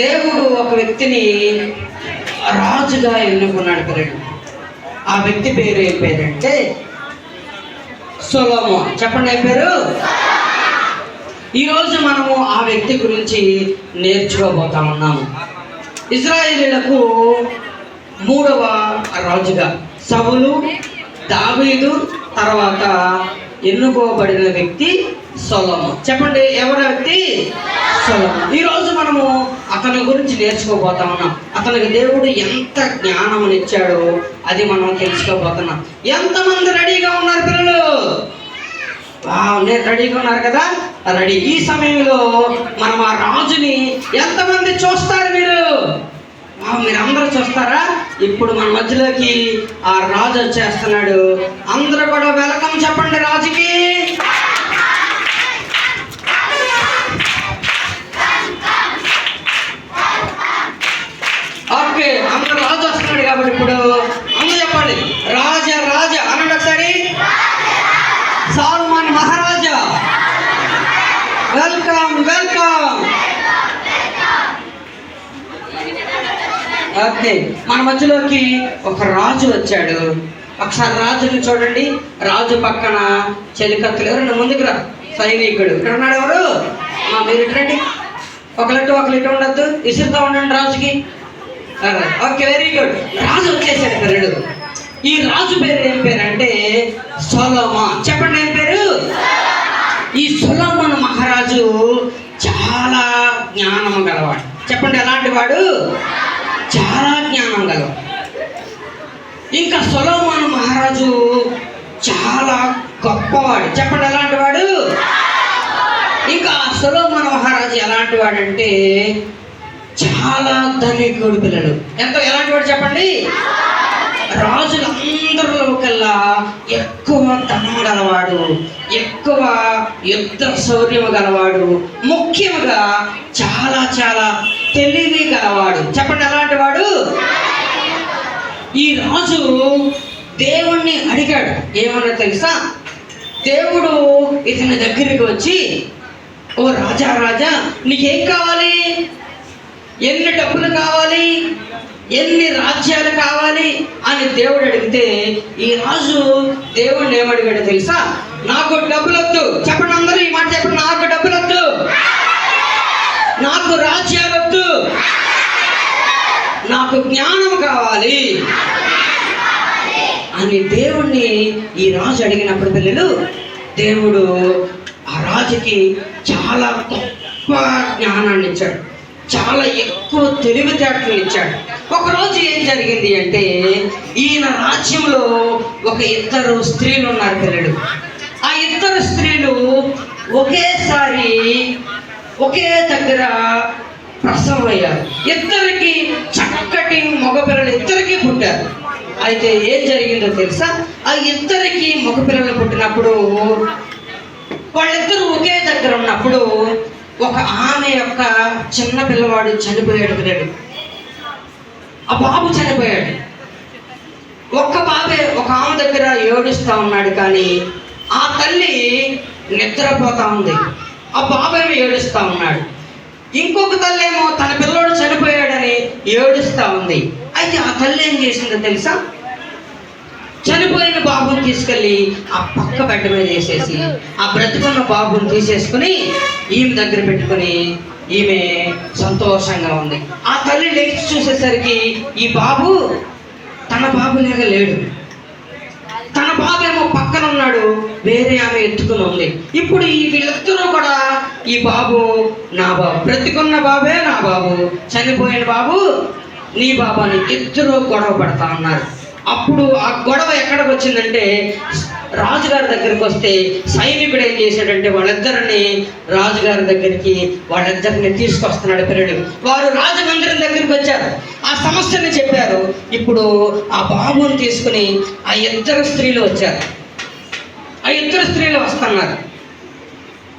దేవుడు ఒక వ్యక్తిని రాజుగా ఎన్నుకున్నాడు పిల్లలు. ఆ వ్యక్తి పేరు ఏం పేరంటే సొలొమోన్. చెప్పండి ఏం పేరు? ఈరోజు మనము ఆ వ్యక్తి గురించి నేర్చుకోబోతా ఉన్నాము. ఇశ్రాయేలీయులకు మూడవ రాజుగా సౌలు, దావీదు తర్వాత ఎన్నుకోబడిన వ్యక్తి సొలొమోన్. చెప్పండి ఎవరి వ్యక్తి? సొలొమోన్. ఈరోజు మనము అతని గురించి నేర్చుకోబోతా ఉన్నాం. అతనికి దేవుడు ఎంత జ్ఞానమునిచ్చాడో అది మనం తెలుసుకోబోతున్నాం. ఎంతమంది రెడీగా ఉన్నారు పిల్లలు? నేను రెడీగా ఉన్నారు కదా? రెడీ. ఈ సమయంలో మనం ఆ రాజుని ఎంతమంది చూస్తారు? మీరు అందరూ చూస్తారా? ఇప్పుడు మన మధ్యలోకి ఆ రాజు వచ్చేస్తున్నాడు. అందరూ కూడా వెల్కమ్ చెప్పండి రాజుకి. ఓకే, అందరూ రాజు వస్తున్నాడు కాబట్టి ఇప్పుడు అందరూ చెప్పండి రాజా రాజా అనండి ఒకసారి. సొలొమోన్ మహారాజా వెల్కమ్ వెల్కమ్. ఓకే, మన మధ్యలోకి ఒక రాజు వచ్చాడు. ఒకసారి రాజుని చూడండి. రాజు పక్కన చెలికత్తులు ఎవరు? ముందుకు రా. సైనికుడు ఇక్కడ ఉన్నాడు. ఎవరు? మీరు ఇట్రండి. ఒకలిట్టు ఉండద్దు, ఇసురుతూ ఉండండి రాజుకి. Okay, very good. రాజు వచ్చేసాడు పిల్లడు. ఈ రాజు పేరు ఏం పేరు అంటే సొలొమోన్. చెప్పండి ఏం పేరు? ఈ సొలొమోన్ మహారాజు చాలా జ్ఞానం గలవాడు. చెప్పండి ఎలాంటి వాడు? చాలా జ్ఞానం గలవాడు. ఇంకా సొలొమోన్ మహారాజు చాలా గొప్పవాడు. చెప్పండి ఎలాంటి వాడు? ఇంకా సొలొమోన్ మహారాజు ఎలాంటి వాడంటే చాలా ధనికుడు పిల్లలు. ఎలాంటి వాడు చెప్పండి? రాజులందరిలో కల్లా ఎక్కువ ధనం గలవాడు, ఎక్కువ యుద్ధ శౌర్యం గలవాడు, ముఖ్యంగా చాలా చాలా తెలివి గలవాడు. చెప్పండి ఎలాంటి వాడు? ఈ రాజు దేవుణ్ణి అడిగాడు. ఏమన్నా తెలుసా? దేవుడు ఇతని దగ్గరికి వచ్చి, ఓ రాజా రాజా నీకేం కావాలి? ఎన్ని డబ్బులు కావాలి? ఎన్ని రాజ్యాలు కావాలి అని దేవుడు అడిగితే ఈ రాజు దేవుడిని ఏమడిగాడు తెలుసా? నాకు డబ్బులొద్దు. చెప్పండి అందరూ ఈ మాట చెప్పండి. నాకు డబ్బులొద్దు, నాకు రాజ్యాలొద్దు, నాకు జ్ఞానం కావాలి అని దేవుణ్ణి ఈ రాజు అడిగినప్పుడు పిల్లలు దేవుడు ఆ రాజుకి చాలా గొప్ప జ్ఞానాన్ని ఇచ్చాడు. చాలా ఎక్కువ తెలివితేటలు ఇచ్చాడు. ఒకరోజు ఏం జరిగింది అంటే ఈయన రాజ్యంలో ఒక ఇద్దరు స్త్రీలు ఉన్నారు పిల్లలు. ఆ ఇద్దరు స్త్రీలు ఒకేసారి ఒకే దగ్గర ప్రసవం అయ్యారు. ఇద్దరికి చక్కటి మగపిల్లలు ఇద్దరికి పుట్టారు. అయితే ఏం జరిగిందో తెలుసా? ఆ ఇద్దరికి మగపిల్లలు పుట్టినప్పుడు వాళ్ళిద్దరూ ఒకే దగ్గర ఉన్నప్పుడు ఒక ఆమె యొక్క చిన్న పిల్లవాడు చనిపోయాడు పిల్లడు. ఆ బాబు చనిపోయాడు. ఒక్క బాబే ఒక ఆమె దగ్గర ఏడుస్తూ ఉన్నాడు. కానీ ఆ తల్లి నిద్రపోతా ఉంది. ఆ బాబేమో ఏడుస్తూ ఉన్నాడు. ఇంకొక తల్లి ఏమో తన పిల్లోడు చనిపోయాడని ఏడుస్తూ ఉంది. అయితే ఆ తల్లి ఏం చేసిందో తెలుసా? చనిపోయిన బాబుని తీసుకెళ్ళి ఆ పక్క బెడ్ మీద వేసేసి ఆ బ్రతుకున్న బాబుని తీసేసుకుని ఈమె దగ్గర పెట్టుకుని ఈమె సంతోషంగా ఉంది. ఆ తల్లి లేచి చూసేసరికి ఈ బాబు తన బాబులాగా లేడు. తన బాబు ఏమో పక్కన ఉన్నాడు, వేరే ఆమె ఎత్తుకుని ఉంది. ఇప్పుడు ఈ వీళ్ళిద్దరూ కూడా ఈ బాబు నా బాబు, బ్రతికున్న బాబే నా బాబు, చనిపోయిన బాబు నీ బాబు అని ఇద్దరు గొడవ పడతా ఉన్నారు. అప్పుడు ఆ గొడవ ఎక్కడికి వచ్చిందంటే రాజుగారి దగ్గరికి వస్తే సైనికుడు ఏం చేశాడంటే వాళ్ళిద్దరిని రాజుగారి దగ్గరికి వాళ్ళిద్దరిని తీసుకొస్తున్నాడు పిల్లలు. వారు రాజమందిరం దగ్గరికి వచ్చారు, ఆ సమస్యని చెప్పారు. ఇప్పుడు ఆ బాబుని తీసుకుని ఆ ఇద్దరు స్త్రీలు వచ్చారు. ఆ ఇద్దరు స్త్రీలు వస్తున్నారు.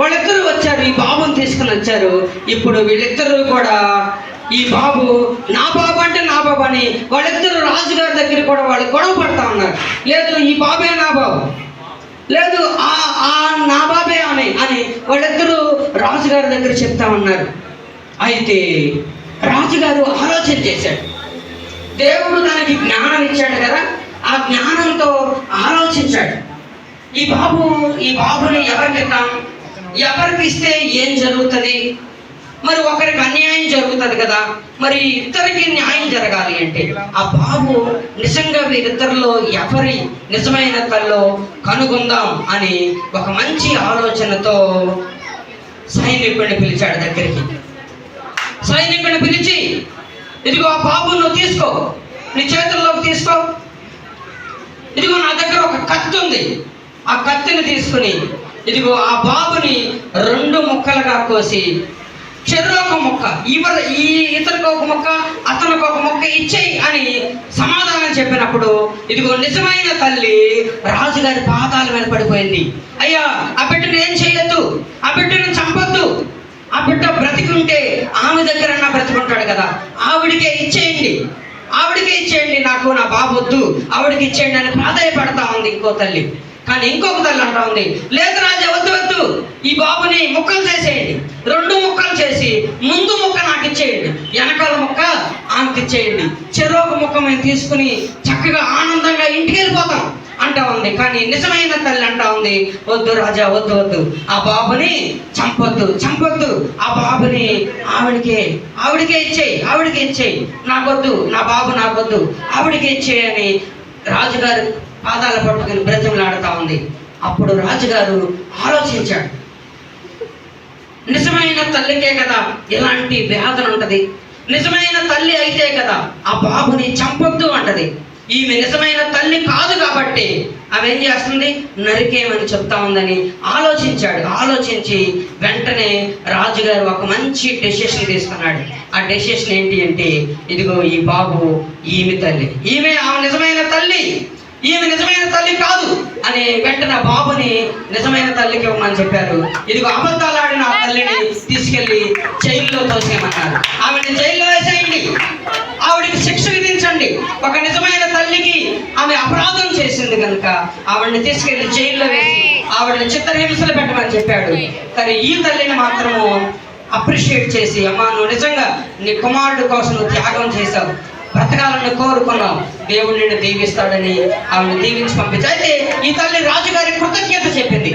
వాళ్ళిద్దరూ వచ్చారు, ఈ బాబుని తీసుకుని వచ్చారు. ఇప్పుడు వీళ్ళిద్దరూ కూడా ఈ బాబు నా బాబు అంటే నా బాబు అని వాళ్ళిద్దరూ రాజుగారి దగ్గర కూడా వాళ్ళు గొడవ పడతా ఉన్నారు. లేదు ఈ బాబే నా బాబు, లేదు నా బాబే అని వాళ్ళిద్దరూ రాజుగారి దగ్గర చెప్తా ఉన్నారు. అయితే రాజుగారు ఆలోచన చేశాడు. దేవుడు తనకి జ్ఞానం ఇచ్చాడు కదా, ఆ జ్ఞానంతో ఆలోచించాడు. ఈ బాబుని ఎవరికి ఇద్దాం, ఎవరికి ఇస్తే ఏం జరుగుతుంది, మరి ఒకరికి అన్యాయం జరుగుతుంది కదా, మరి ఇద్దరికి న్యాయం జరగాలి అంటే ఆ బాబు నిజంగా వీరిద్దరిలో ఎవరి నిజమైన తల్లో కనుగొందాం అని ఒక మంచి ఆలోచనతో సైనికుడిని పిలిచాడు దగ్గరికి. సైనికుడిని పిలిచి, ఇదిగో ఆ బాబును నువ్వు తీసుకో, నీ చేతుల్లోకి తీసుకో, ఇదిగో నా దగ్గర ఒక కత్తి ఉంది, ఆ కత్తిని తీసుకుని ఇదిగో ఆ బాబుని 2 ముక్కలుగా కోసి చెరొక ముక్క, ఇతనికి ఒక ముక్క, అతనికి ఒక ముక్క ఇచ్చేయి అని సమాధానం చెప్పినప్పుడు ఇదిగో నిజమైన తల్లి రాజుగారి పాదాల మీద పడిపోయింది. అయ్యా, ఆ బిడ్డను ఏం చేయొద్దు, ఆ బిడ్డను చంపొద్దు, ఆ బిడ్డ బ్రతికుంటే ఆమె దగ్గర బ్రతికుంటాడు కదా, ఆవిడికే ఇచ్చేయండి, నాకు నా బాబు వద్దు, ఆవిడికి ఇచ్చేయండి అని ప్రాధాయపడతా ఉంది ఇంకో తల్లి. కానీ ఇంకొక తల్లి అంటా ఉంది, లేదు రాజా, వద్దు, ఈ బాబుని ముక్కలు చేసేయండి, 2 ముక్కలు చేసి ముందు ముక్క నాకు ఇచ్చేయండి, వెనకాల ముక్క ఆమెకి ఇచ్చేయండి, చెరొక ముక్క మేము తీసుకుని చక్కగా ఆనందంగా ఇంటికి వెళ్ళిపోతాం అంటా ఉంది. కానీ నిజమైన తల్లి అంటా ఉంది, వద్దు రాజా, వద్దు, ఆ బాబుని చంపొద్దు, ఆ బాబుని ఆవిడికే ఇచ్చేయి, నాకొద్దు, నా బాబు నాకొద్దు, ఆవిడికే ఇచ్చేయి అని రాజుగారు పాదాల పట్టుకుని బ్రతిమలాడుతా ఉంది. అప్పుడు రాజుగారు ఆలోచించాడు, నిజమైన తల్లికే కదా ఇలాంటి వేదన ఉంటది, నిజమైన తల్లి అయితే కదా ఆ బాబుని చంపొద్దు అంటది. ఈమె నిజమైన తల్లి కాదు కాబట్టి ఆమె ఏం చేస్తుంది, నరికేమని చెప్తా ఉందని ఆలోచించాడు. ఆలోచించి వెంటనే రాజుగారు ఒక మంచి డెసిషన్ తీసుకున్నాడు. ఆ డెసిషన్ ఏంటి అంటే, ఇదిగో ఈ బాబు ఆమె నిజమైన తల్లి, ఈమె నిజమైన తల్లి కాదు అని వెంటనే బాబుని నిజమైన తల్లికి ఇవ్వమని చెప్పారు. ఇదిగో అబద్ధాలాడిన ఆ తల్లిని తీసుకెళ్లి జైల్లో తోసేయమన్నారు. ఆవిడని జైల్లో వేసేయండి, ఆవిడికి శిక్ష విధించండి. ఒక నిజమైన తల్లికి ఆమె అపరాధం చేసింది కనుక ఆవిడని తీసుకెళ్లి జైల్లో వేసి ఆవిడని చిత్రహింసలు పెట్టమని చెప్పాడు. కానీ ఈ తల్లిని మాత్రము అప్రిషియేట్ చేసి, అమ్మా, నువ్వు నిజంగా నీ కుమారుడు కోసం నువ్వు త్యాగం చేశావు, బ్రతకాలని కోరుకున్నాం, దేవుడు నిన్ను దీవిస్తాడని ఆమెను దీవించి పంపించి. అయితే ఈ తల్లి రాజుగారి కృతజ్ఞత చెప్పింది.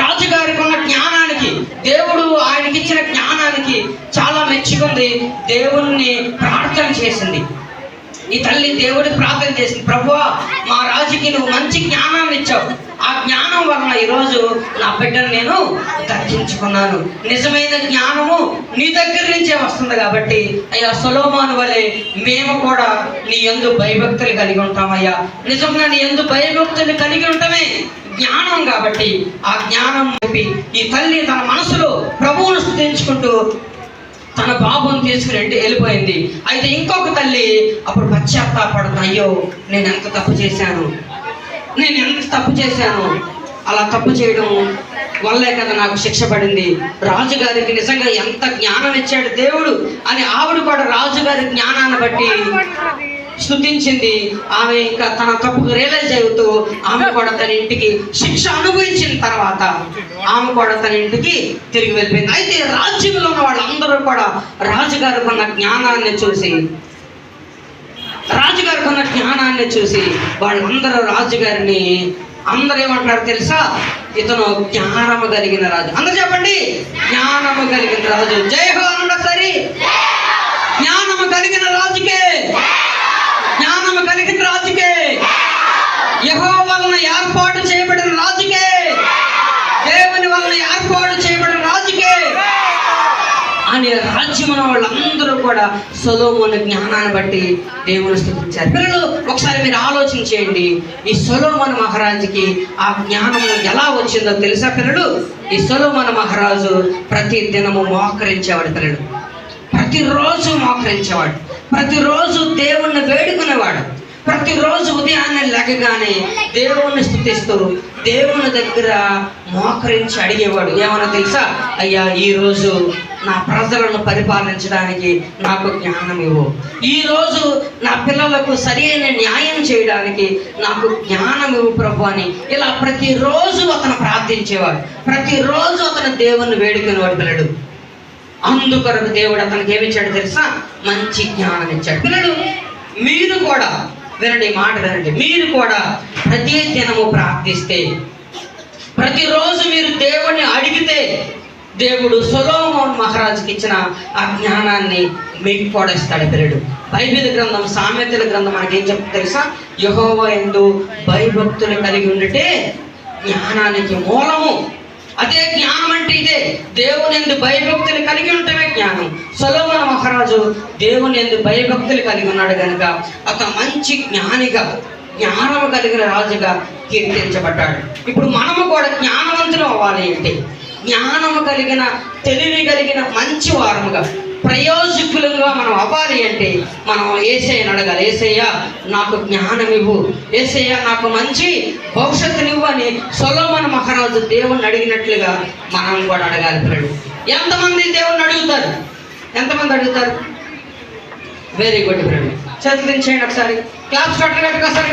రాజుగారికి ఉన్న జ్ఞానానికి, దేవుడు ఆయనకి ఇచ్చిన జ్ఞానానికి చాలా మెచ్చుకుంది. దేవుణ్ణి ప్రార్థన చేసింది. ఈ తల్లి దేవుడికి ప్రార్థన చేసింది, ప్రభువా, మా రాజుకి నువ్వు మంచి జ్ఞానాన్ని ఇచ్చావు, ఆ జ్ఞానం వలన ఈరోజు నా బిడ్డను నేను దర్శించుకున్నాను. నిజమైన జ్ఞానము నీ దగ్గర నుంచే వస్తుంది కాబట్టి అయ్యా, సొలొమోను వలె మేము కూడా నీ యందు భయభక్తులు కలిగి ఉంటామయ్యా. నిజంగా నీ యందు భయభక్తులు కలిగి ఉండటమే జ్ఞానం కాబట్టి ఆ జ్ఞానం చెప్పి ఈ తల్లి తన మనసులో ప్రభువును స్తుతించుకుంటూ తన బాబుని తీసుకుని వెళ్ళిపోయింది. అయితే ఇంకొక తల్లి అప్పుడు పశ్చాత్తాపడుతుంది, అయ్యో, నేను ఎంత తప్పు చేశాను, అలా తప్పు చేయడం వల్లే కదా నాకు శిక్ష పడింది. రాజుగారికి నిజంగా ఎంత జ్ఞానం ఇచ్చాడు దేవుడు అని ఆవిడ కూడా రాజుగారి జ్ఞానాన్ని బట్టి స్తుతించింది. ఆమె ఇంకా తన తప్పుకు రియలైజ్ అవుతూ ఆమె కూడా తన ఇంటికి శిక్ష అనుభవించిన తర్వాత ఆమె కూడా తన ఇంటికి తిరిగి వెళ్ళిపోయింది. అయితే రాజ్యంలో ఉన్న వాళ్ళందరూ కూడా రాజుగారికి ఉన్న జ్ఞానాన్ని చూసి వాళ్ళందరూ రాజుగారిని అందరూ ఏమంటారు తెలుసా, ఇతను జ్ఞానము కలిగిన రాజు. అందరూ చెప్పండి, జ్ఞానము కలిగిన రాజు. జై హో అనండి ఒకసారి. జ్ఞానము కలిగిన రాజుకే, జ్ఞానము కలిగిన రాజుకే, యెహోవా వలన ఏర్పాటు చేయబడిన రాజుకే, దేవుని వలన ఏర్పాటు చేయబడిన రాజుకే అని రాజ్యమున వాళ్ళందరూ కూడా సొలొమోను జ్ఞానాన్ని బట్టి దేవుని స్తుతించారు. పిల్లలు, ఒకసారి మీరు ఆలోచన చేయండి, ఈ సొలొమోను మహారాజుకి ఆ జ్ఞానం ఎలా వచ్చిందో తెలుసా పిల్లలు? ఈ సొలొమోను మహారాజు ప్రతి దినము మోకరించేవాడు. పిల్లలు, ప్రతిరోజు మోకరించేవాడు, ప్రతిరోజు దేవుణ్ణి వేడుకునేవాడు, ప్రతిరోజు ఉదయాన్నే లెగగానే దేవుణ్ణి స్తుతిస్తూ దేవుని దగ్గర మోకరించి అడిగేవాడు. ఏమన్నా తెలుసా? అయ్యా, ఈరోజు నా ప్రజలను పరిపాలించడానికి నాకు జ్ఞానం ఇవ్వు, ఈరోజు నా పిల్లలకు సరైన న్యాయం చేయడానికి నాకు జ్ఞానం ఇవ్వు ప్రభు అని ఇలా ప్రతిరోజు అతను ప్రార్థించేవాడు, ప్రతిరోజు అతను దేవుణ్ణి వేడుకునేవాడు. పిల్లడు, అందుకొరకు దేవుడు అతనికి ఏమి ఇచ్చాడు తెలుసా? మంచి జ్ఞానం ఇచ్చాడు. పిల్లలు, మీరు కూడా వినండి, మాట వినండి. మీరు కూడా ప్రతి దినము ప్రార్థిస్తే, ప్రతిరోజు మీరు దేవుణ్ణి అడిగితే, దేవుడు సొలొమోను మహారాజుకి ఇచ్చిన ఆ జ్ఞానాన్ని మీకు కూడా ఇస్తాడు. పిల్లడు, బైబిల్ గ్రంథం, సామెతల గ్రంథం మనకి ఏం చెప్తుంది తెలుసా? యెహోవా యందు భయభక్తులు కలిగి ఉండితే జ్ఞానానికి మూలము. అదే జ్ఞానం అంటే ఇదే, దేవుని యందు భయభక్తులు కలిగి ఉండటమే జ్ఞానం. సొలొమోను మహారాజు దేవుని యందు భయభక్తులు కలిగి ఉన్నాడు కనుక అతను మంచి జ్ఞానిగా, జ్ఞానం కలిగిన రాజుగా కీర్తించబడ్డాడు. ఇప్పుడు మనము కూడా జ్ఞానవంతులు అవ్వాలి అంటే, జ్ఞానము కలిగిన, తెలివి కలిగిన మంచి వారముగా, ప్రయోజకులుగా మనం అవ్వాలి అంటే మనం యేసయ్యను అడగాలి. యేసయ్య నాకు జ్ఞానం ఇవ్వు, యేసయ్య నాకు మంచి భవిష్యత్తునివ్వు అని సొలొమోను మహారాజు దేవుణ్ణి అడిగినట్లుగా మనం కూడా అడగాలి. పిల్లలు, ఎంతమంది దేవుణ్ణి అడుగుతారు? ఎంతమంది అడుగుతారు? వెరీ గుడ్ పిల్లలు, చేతులు దించేయండి ఒకసారి. క్లాప్స్ కొట్టండి ఒకసారి.